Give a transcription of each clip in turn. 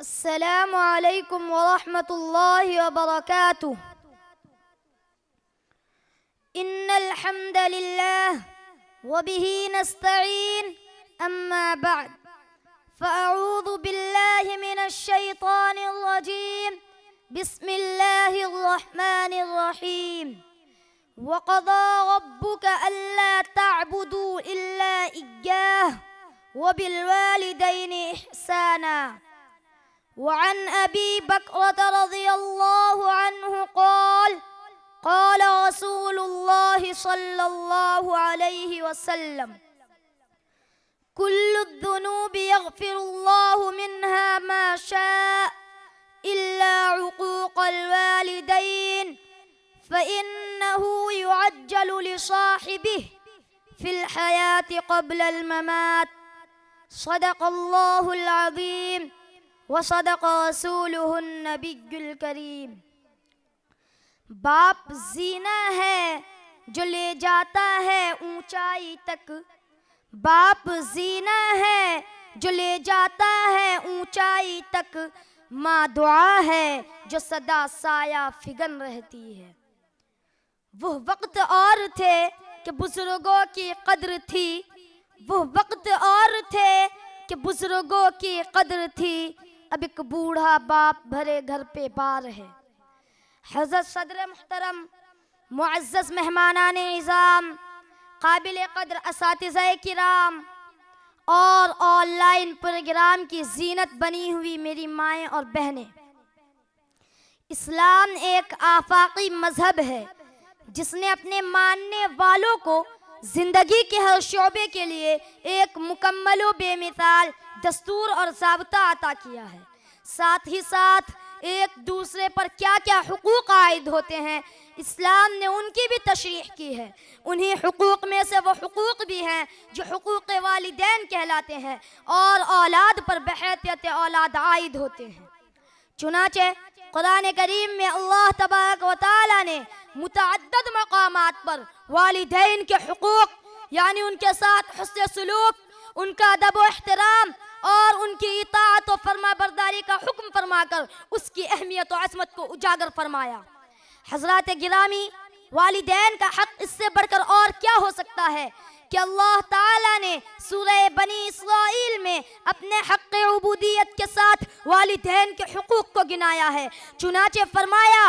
السلام علیکم ورحمۃ اللہ وبرکاتہ۔ ان الحمد للہ وبہ نستعین، اما بعد فاعوذ باللہ من الشیطان الرجیم، بسم اللہ الرحمن الرحیم۔ وقضى ربك ألا تعبدوا إلا إياه وبالوالدين إحسانا۔ وعن أبي بكرة رضي الله عنه قال قال رسول الله صلى الله عليه وسلم: كل الذنوب يغفر الله منها ما شاء إلا عقوق الوالدين، فإنه يعجل لصاحبه في الحياة قبل الممات۔ صدق الله العظيم وصدق رسوله النبي الكريم۔ باپ زینہ ہے جو لے جاتا ہے اونچائی تک، باپ زینہ ہے جو لے جاتا ہے اونچائی تک، ماں دعا ہے جو سدا سایہ فگن رہتی ہے۔ وہ وقت اور تھے کہ بزرگوں کی قدر تھی، وہ وقت اور تھے کہ بزرگوں کی قدر تھی، اب ایک بوڑھا باپ بھرے گھر پہ بار ہے۔ حضرت صدر محترم، معزز مہمانان نظام، قابل قدر اساتذہ کرام اور آن لائن پروگرام کی زینت بنی ہوئی میری مائیں اور بہنیں، اسلام ایک آفاقی مذہب ہے جس نے اپنے ماننے والوں کو زندگی کے ہر شعبے کے لیے ایک مکمل و بے مثال دستور اور ضابطہ عطا کیا ہے۔ ساتھ ہی ساتھ ایک دوسرے پر کیا کیا حقوق عائد ہوتے ہیں، اسلام نے ان کی بھی تشریح کی ہے۔ انہی حقوق میں سے وہ حقوق بھی ہیں جو حقوق والدین کہلاتے ہیں اور اولاد پر بحیثیت اولاد عائد ہوتے ہیں۔ چنانچہ قرآن کریم میں اللہ تبارک و تعالی نے متعدد مقامات پر والدین کے حقوق، یعنی ان کے ساتھ حسن سلوک، ان کا ادب و احترام اور ان کی اطاعت و فرما برداری کا حکم فرما کر اس کی اہمیت و عظمت کو اجاگر فرمایا۔ حضرات گرامی، والدین کا حق اس سے بڑھ کر اور کیا ہو سکتا ہے کہ اللہ تعالیٰ نے سورہ بنی اسرائیل میں اپنے حق عبودیت کے ساتھ والدین کے حقوق کو گنایا ہے۔ چنانچہ فرمایا: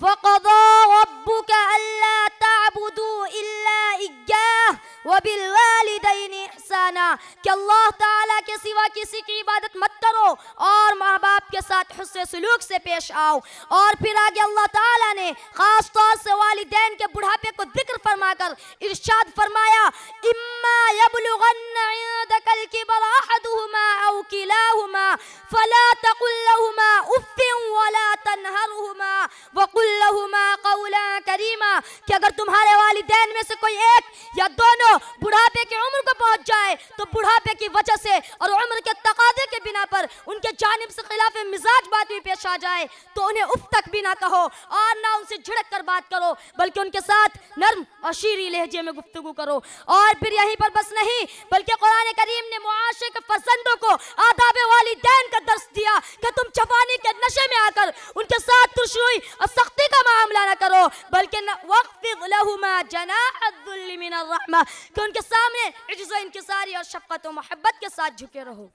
وَقَضَى رَبُّكَ أَلَّا تَعْبُدُوا إِلَّا إِيَّاهُ وَبِالْوَالِدَيْنِ إِحْسَانًا، کہ اللہ تعالیٰ کے سوا کسی کی عبادت مت کرو اور ماں باپ کے ساتھ حسن سلوک سے پیش آؤ۔ اور پھر آگے اللہ تعالیٰ نے خاص طور سے والدین کے بڑھاپے کو ذکر فرما کر ارشاد فرمایا: إِمَّا يَبْلُغَنَّ عِندَكَ الْكِبَرَ أَحَدُهُمَا أَوْ كِلَاهُمَا فَلَا تَقُل لَّهُمَا أُفٍّ وَلَا تَنْهَرْهُمَا وَقُل لَّهُمَا قَوْلًا كَرِيمًا، کہ اگر تمہارے والدین میں سے کوئی ایک یا دونوں بڑھاپے کی عمر کو پہنچ جائے تو بڑھاپے کی وجہ سے اور عمر کے تقاضے کے بنا پر ان کے جانب سے خلاف مزاج بات بھی پیش آ جائے تو انہیں اف تک بھی نہ کہو اور نہ ان سے جھڑک کر بات کرو، بلکہ ان کے ساتھ نرم اور شیریں لہجے میں گفتگو کرو۔ اور پھر یہیں پر بس نہیں، بلکہ قرآن کریم نے معاشرے کے فرزندوں کو آداب والدین کا درس دیا کہ تم جوانی کے نشے میں آ کر ان کے ساتھ ترشروئی اور سختی کا معاملہ نہ کرو، بلکہ وَاخْفِضْ لَهُمَا جَنَاحَ الذُّلِّ مِنَ الرَّحْمَةِ، کہ ان کے سامنے عجز و انکساری اور شفقت و محبت کے ساتھ جھکے رہو۔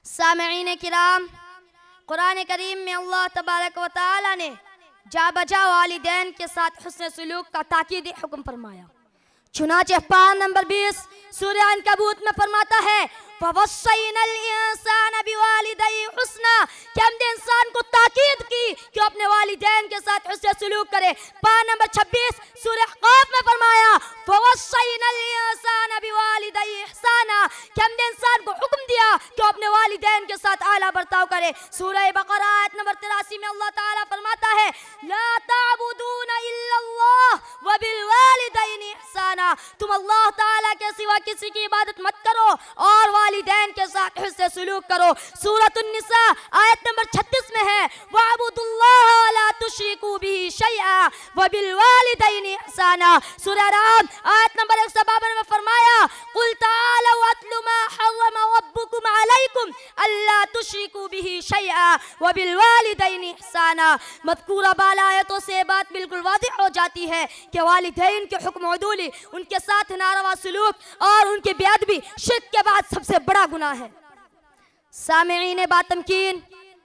سامعین کرام، قرآن کریم میں اللہ تبارک و تعالی نے جا بجا والدین کے ساتھ حسن سلوک کا تاکیدی حکم فرمایا۔ چنانچہ پارہ نمبر 20 سورہ عنکبوت میں فرماتا ہے: وَوَصَّيْنَا الْإِنسَانَ بِوَالِدَيْهِ حُسْنًا، کہ ہم نے انسان کو تاکید کی کہ اپنے والدین کے ساتھ حسن سلوک کرے۔ پارہ نمبر 26 سورہ احقاف میں فرمایا: وَوَصَّيْنَا الْإِنسَانَ بِوَالِدَيْهِ إِحْسَانًا، کہ ہم نے انسان کو حکم دیا کہ اپنے والدین کے ساتھ اعلیٰ برتاؤ کرے۔ سورہ بقرہ آیت نمبر 83 میں اللہ تعالیٰ فرماتا ہے: لَا تَعْبُدُونَ إِلَّا اللَّهَ وَبِالْوَالِدَيْنِ إِحْسَانًا۔ احسانا، تم اللہ تعالیٰ کے سوا کسی کی عبادت مت کرو اور والدین کے ساتھ حسن سلوک کرو۔ سورۃ النساء آیت نمبر 36 میں ہے وَاعْبُدُوا اللَّهَ وَلَا تُشْرِكُوا بِهِ شَيْئًا وَبِالْوَالِدَيْنِ احسانا۔ سورہ رعد آیت نمبر 152 میں فرمایا قُلْ تَعَالَوْا أَتْلُ مَا حَرَّمَ رَبُّكُمْ عَلَيْكُمْ أَلَّا تُشْرِكُوا بِهِ شَيْئًا وَبِالْوَالِدَيْنِ احسانا۔ مذکورہ بالا آیتوں سے بات بالکل واضح ہو جاتی ہے کہ والدین کے حکم عدولی، ان کے ساتھ ناروا سلوک اور ان کی بے ادبی شرک کے بعد سب سے بڑا گناہ ہے۔ سامعین باتمکین،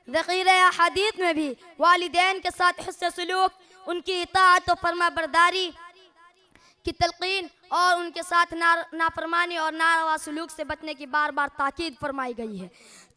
ذخیرہ احادیث میں بھی والدین کے ساتھ حسن سلوک، ان کی اطاعت و فرما برداری کی تلقین اور ان کے ساتھ نافرمانی اور ناروا سلوک سے بچنے کی بار بار تاکید فرمائی گئی ہے۔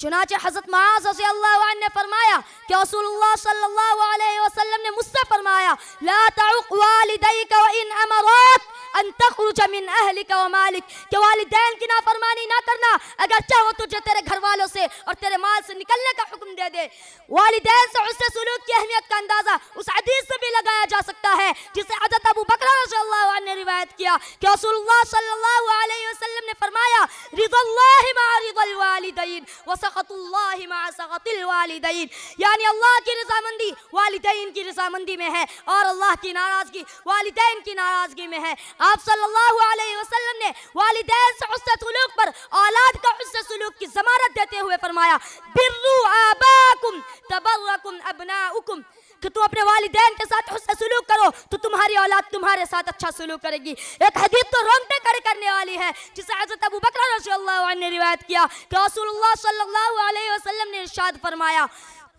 چنانچہ حضرت معاذ رضی اللہ عنہ نے فرمایا کہ رسول اللہ صلی اللہ علیہ وسلم نے مجھ سے فرمایا لا تعق والدیک وان امراک ان تخرج من اہلک ومالک، کہ والدین کی نافرمانی نہ کرنا اگرچہ وہ تجھے تیرے گھر والوں سے اور تیرے مال سے نکلنے کا حکم دے دے۔ والدین سے حسن سلوک کی اہمیت کا اندازہ اس حدیث سے بھی لگایا جا سکتا ہے جسے حضرت ابو بکر رضی اللہ عنہ نے روایت کیا کہ رسول اللہ صلی اللہ علیہ وسلم نے فرمایا رضا اللہ مع رضا الوالدین وسخط اللہ مع سخط الوالدین، یعنی اللہ کی رضامندی والدین کی رضامندی میں ہے اور اللہ کی ناراضگی والدین کی ناراضگی میں ہے۔ آپ صلی اللہ علیہ وسلم نے والدین سے حسن سلوک پر اولاد کا حسن سلوک کی ضمانت دیتے ہوئے فرمایا بروا آباکم تبرکم ابناؤکم، کہ تم اپنے والدین کے ساتھ حسن سلوک کرو تو تمہاری اولاد تمہارے ساتھ اچھا سلوک کرے گی۔ ایک حدیث تو رونگٹے کھڑے کرنے والی ہے جسے حضرت ابو بکر رضی اللہ عنہ نے روایت کیا کہ رسول اللہ صلی اللہ علیہ وسلم نے ارشاد فرمایا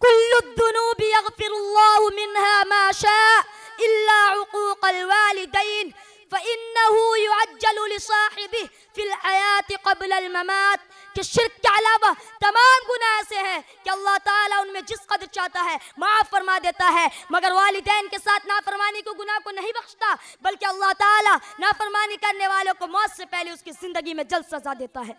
کل الذنوب یغفر اللہ منها ما شاء الا عقوق الوالدین فإنه يعجل لصاحبه في الحياة قبل الممات، کہ شرک کے علاوہ تمام گناہ ایسے ہیں کہ اللہ تعالیٰ ان میں جس قدر چاہتا ہے معاف فرما دیتا ہے، مگر والدین کے ساتھ نافرمانی کو گناہ کو نہیں بخشتا، بلکہ اللہ تعالیٰ نافرمانی کرنے والوں کو موت سے پہلے اس کی زندگی میں جلد سزا دیتا ہے۔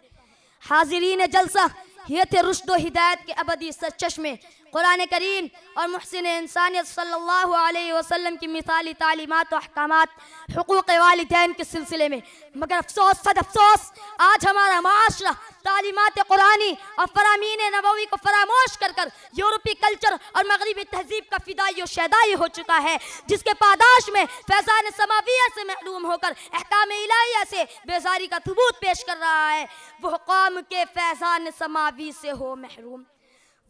حاضرین جلسہ، یہ تھے رشد و ہدایت کے ابدی سرچشمے قرآن کریم اور محسن انسانیت صلی اللہ علیہ وسلم کی مثالی تعلیمات و احکامات حقوق والدین کے سلسلے میں، مگر افسوس صد افسوس آج ہمارا معاشرہ تعلیمات قرآنی اور فرامین نبوی کو فراموش کر کر یورپی کلچر اور مغربی تہذیب کا فدائی و شیدائی ہو چکا ہے، جس کے پاداش میں فیضان سماویہ سے محروم ہو کر احکام الہیہ سے بیزاری کا ثبوت پیش کر رہا ہے۔ وہ قوم کے فیضان سماوی سے ہو محروم،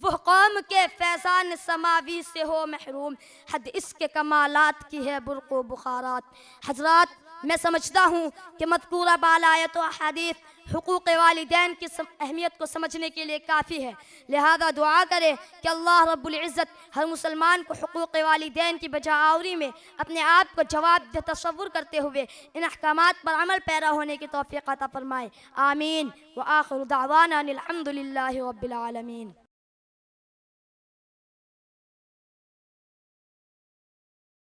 وہ قوم کے فیضان سماوی سے ہو محروم، حد اس کے کمالات کی ہے برق و بخارات۔ حضرات، میں سمجھتا ہوں کہ مذکورہ بالا آیت و احادیث حقوق والدین کی اہمیت کو سمجھنے کے لیے کافی ہے، لہذا دعا کرے کہ اللہ رب العزت ہر مسلمان کو حقوق والدین کی بجا آوری میں اپنے آپ کو جواب دہ تصور کرتے ہوئے ان احکامات پر عمل پیرا ہونے کی توفیق عطا فرمائے، آمین۔ وآخر دعوانا الحمد للہ رب العالمین۔